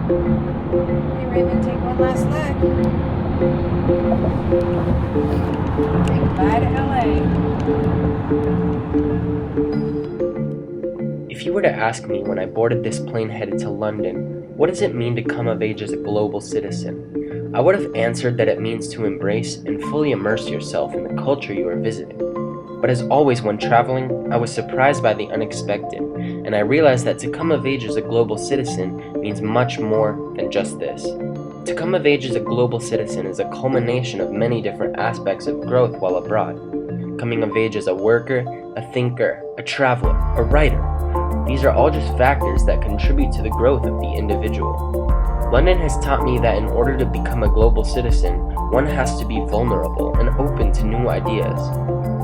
Hey Raymond, take one last look. Say goodbye to LA. If you were to ask me when I boarded this plane headed to London, what does it mean to come of age as a global citizen? I would have answered that it means to embrace and fully immerse yourself in the culture you are visiting. But as always when traveling, I was surprised by the unexpected, and I realized that to come of age as a global citizen means much more than just this. To come of age as a global citizen is a culmination of many different aspects of growth while abroad. Coming of age as a worker, a thinker, a traveler, a writer. These are all just factors that contribute to the growth of the individual. London has taught me that in order to become a global citizen, one has to be vulnerable and open to new ideas.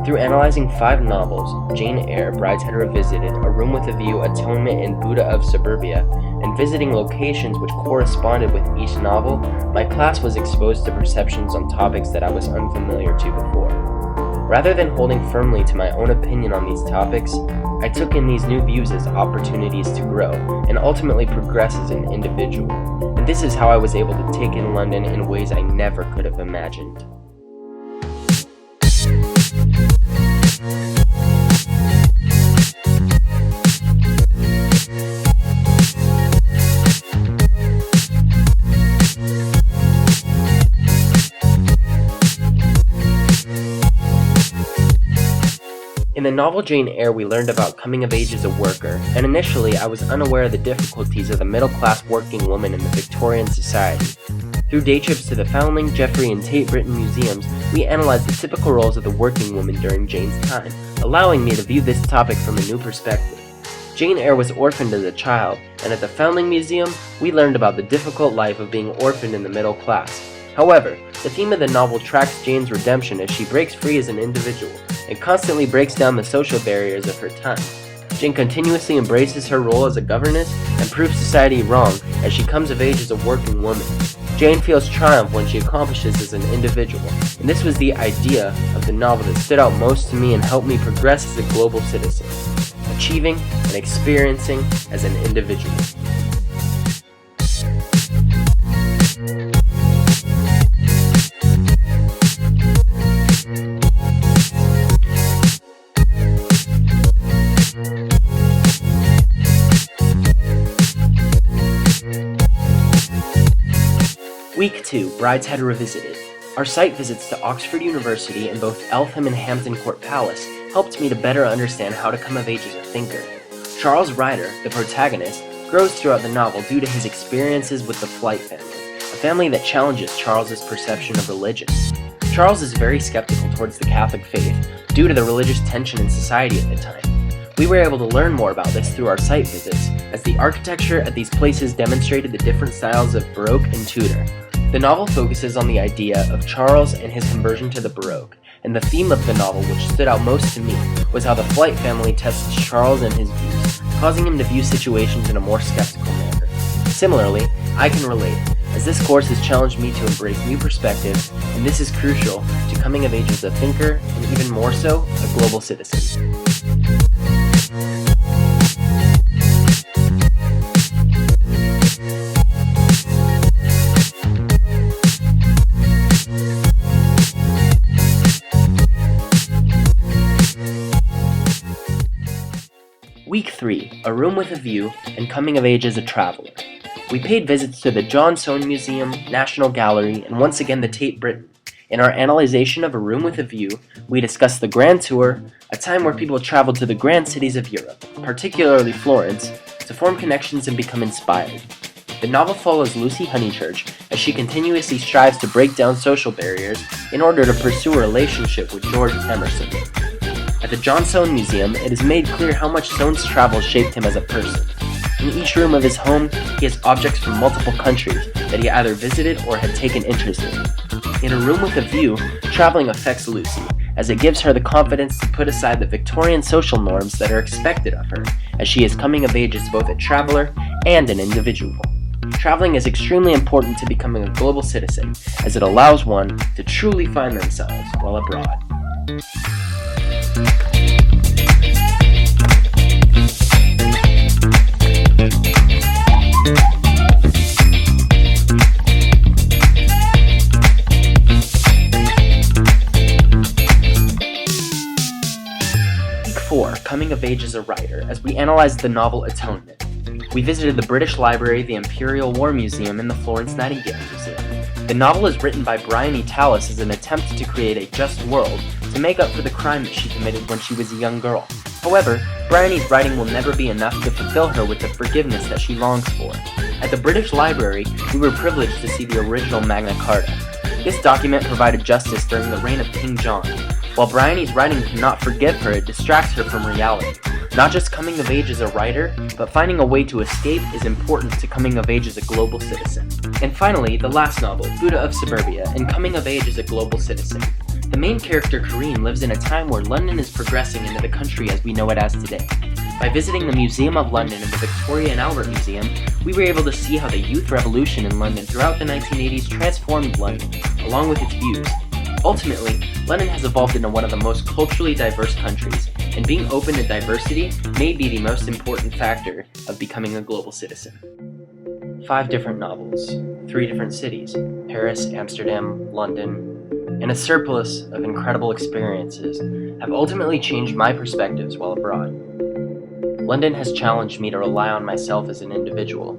Through analyzing 5 novels, Jane Eyre, Brideshead Revisited, A Room with a View, Atonement, and Buddha of Suburbia, and visiting locations which corresponded with each novel, my class was exposed to perceptions on topics that I was unfamiliar to before. Rather than holding firmly to my own opinion on these topics, I took in these new views as opportunities to grow and ultimately progress as an individual. And this is how I was able to take in London in ways I never could have imagined. In the novel Jane Eyre, we learned about coming of age as a worker, and initially I was unaware of the difficulties of the middle-class working woman in the Victorian society. Through day trips to the Foundling, Jeffrey, and Tate Britain museums, we analyzed the typical roles of the working woman during Jane's time, allowing me to view this topic from a new perspective. Jane Eyre was orphaned as a child, and at the Foundling Museum, we learned about the difficult life of being orphaned in the middle class. However, the theme of the novel tracks Jane's redemption as she breaks free as an individual and constantly breaks down the social barriers of her time. Jane continuously embraces her role as a governess and proves society wrong as she comes of age as a working woman. Jane feels triumph when she accomplishes as an individual, and this was the idea of the novel that stood out most to me and helped me progress as a global citizen, achieving and experiencing as an individual. Week 2, Brideshead Revisited. Our site visits to Oxford University and both Eltham and Hampton Court Palace helped me to better understand how to come of age as a thinker. Charles Ryder, the protagonist, grows throughout the novel due to his experiences with the Flight family, a family that challenges Charles's perception of religion. Charles is very skeptical towards the Catholic faith due to the religious tension in society at the time. We were able to learn more about this through our site visits, as the architecture at these places demonstrated the different styles of Baroque and Tudor. The novel focuses on the idea of Charles and his conversion to the Baroque, and the theme of the novel which stood out most to me was how the Flight family tests Charles and his views, causing him to view situations in a more skeptical manner. Similarly, I can relate, as this course has challenged me to embrace new perspectives, and this is crucial to coming of age as a thinker, and even more so, a global citizen. Week 3, A Room with a View, and Coming of Age as a Traveler. We paid visits to the John Soane Museum, National Gallery, and once again the Tate Britain. In our analyzation of A Room with a View, we discussed the Grand Tour, a time where people traveled to the grand cities of Europe, particularly Florence, to form connections and become inspired. The novel follows Lucy Honeychurch as she continuously strives to break down social barriers in order to pursue a relationship with George Emerson. At the John Soane Museum, it is made clear how much Soane's travels shaped him as a person. In each room of his home, he has objects from multiple countries that he either visited or had taken interest in. In A Room with a View, traveling affects Lucy, as it gives her the confidence to put aside the Victorian social norms that are expected of her, as she is coming of age as both a traveler and an individual. Traveling is extremely important to becoming a global citizen, as it allows one to truly find themselves while abroad. coming of age as a writer as we analyzed the novel Atonement. We visited the British Library, the Imperial War Museum, and the Florence Nightingale Museum. The novel is written by Bryony Tallis as an attempt to create a just world to make up for the crime that she committed when she was a young girl. However, Bryony's writing will never be enough to fulfill her with the forgiveness that she longs for. At the British Library, we were privileged to see the original Magna Carta. This document provided justice during the reign of King John. While Bryony's writing cannot forgive her, it distracts her from reality. Not just coming of age as a writer, but finding a way to escape is important to coming of age as a global citizen. And finally, the last novel, Buddha of Suburbia, and coming of age as a global citizen. The main character, Kareen, lives in a time where London is progressing into the country as we know it as today. By visiting the Museum of London and the Victoria and Albert Museum, we were able to see how the youth revolution in London throughout the 1980s transformed London, along with its views. Ultimately, London has evolved into one of the most culturally diverse countries, and being open to diversity may be the most important factor of becoming a global citizen. 5 different novels, 3 different cities, Paris, Amsterdam, London, and a surplus of incredible experiences have ultimately changed my perspectives while abroad. London has challenged me to rely on myself as an individual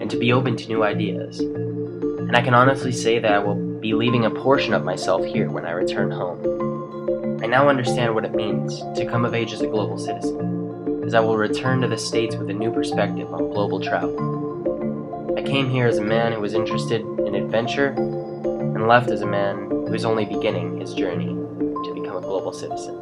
and to be open to new ideas. And I can honestly say that I will be leaving a portion of myself here when I return home. I now understand what it means to come of age as a global citizen, as I will return to the States with a new perspective on global travel. I came here as a man who was interested in adventure and left as a man who is only beginning his journey to become a global citizen.